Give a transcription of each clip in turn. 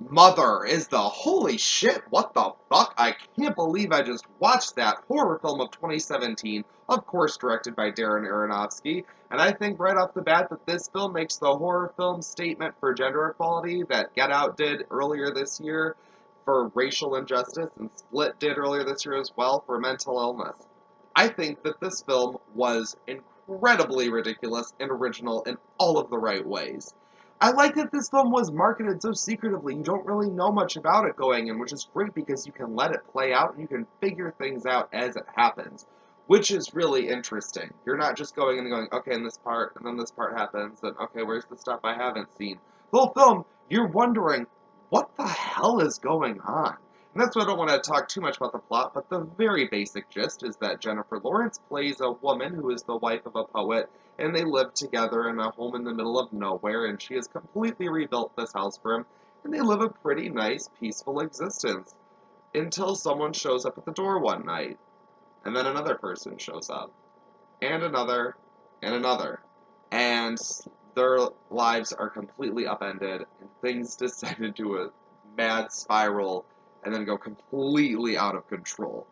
Mother is the holy shit, what the fuck? I can't believe I just watched that horror film of 2017, of course directed by Darren Aronofsky, and I think right off the bat that this film makes the horror film statement for gender equality that Get Out did earlier this year for racial injustice, and Split did earlier this year as well for mental illness. I think that this film was incredibly ridiculous and original in all of the right ways. I like that this film was marketed so secretively. You don't really know much about it going in, which is great because you can let it play out and you can figure things out as it happens, which is really interesting. You're not just going in and going, okay, in this part, and then this part happens, and okay, where's the stuff I haven't seen? The whole film, you're wondering, what the hell is going on? And that's why I don't want to talk too much about the plot, but the very basic gist is that Jennifer Lawrence plays a woman who is the wife of a poet, and they live together in a home in the middle of nowhere, and she has completely rebuilt this house for him, and they live a pretty nice, peaceful existence. Until someone shows up at the door one night, and then another person shows up, and another, and another, and their lives are completely upended, and things descend into a mad spiral, and then go completely out of control.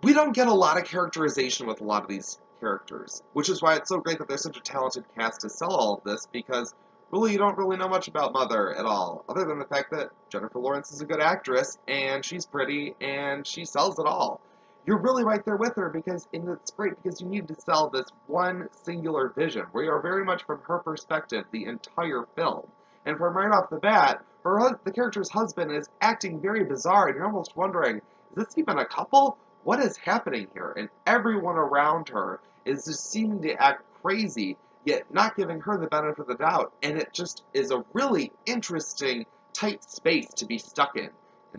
We don't get a lot of characterization with a lot of these characters, which is why it's so great that there's such a talented cast to sell all of this, because really you don't really know much about Mother at all, other than the fact that Jennifer Lawrence is a good actress, and she's pretty, and she sells it all. You're really right there with her, because and it's great because you need to sell this one singular vision, where you're very much from her perspective the entire film. And from right off the bat, the character's husband is acting very bizarre, and you're almost wondering, is this even a couple? What is happening here? And everyone around her is just seeming to act crazy, yet not giving her the benefit of the doubt. And it just is a really interesting, tight space to be stuck in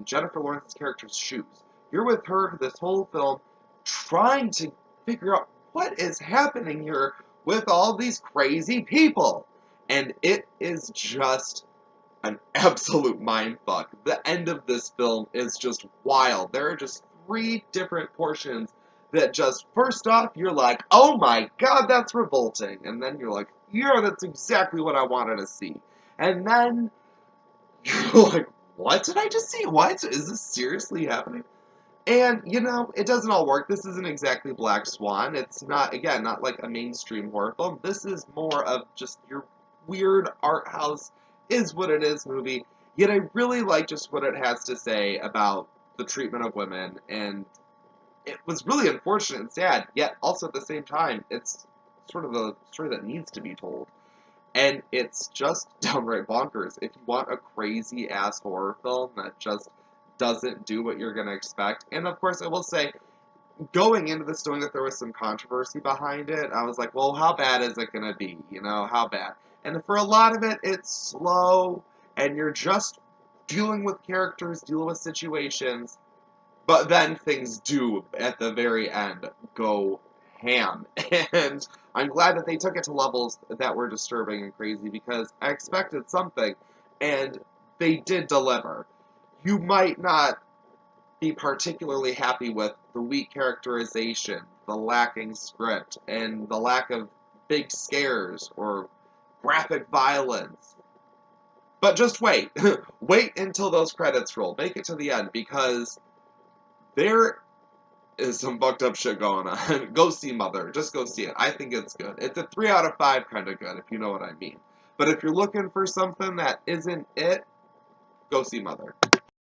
Jennifer Lawrence's character's shoes. You're with her this whole film, trying to figure out what is happening here with all these crazy people. And it is just an absolute mindfuck. The end of this film is just wild. There are just 3 different portions that just, first off, you're like, oh my god, that's revolting. And then you're like, yeah, that's exactly what I wanted to see. And then you're like, what did I just see? What? Is this seriously happening? And, you know, it doesn't all work. This isn't exactly Black Swan. It's not, again, not like a mainstream horror film. This is more of just your weird art house is what it is movie. Yet I really like just what it has to say about the treatment of women, and it was really unfortunate and sad, yet also at the same time, it's sort of a story that needs to be told. And it's just downright bonkers. If you want a crazy-ass horror film that just doesn't do what you're going to expect, and of course I will say, going into this knowing that there was some controversy behind it, I was like, well, how bad is it going to be? You know, how bad? And for a lot of it, it's slow, and you're just dealing with characters, dealing with situations, but then things do, at the very end, go ham. And I'm glad that they took it to levels that were disturbing and crazy, because I expected something, and they did deliver. You might not be particularly happy with the weak characterization, the lacking script, and the lack of big scares or graphic violence. But just wait. Wait until those credits roll. Make it to the end, because there is some fucked up shit going on. Go see Mother. Just go see it. I think it's good. It's a 3 out of 5 kind of good, if you know what I mean. But if you're looking for something that isn't it, go see Mother.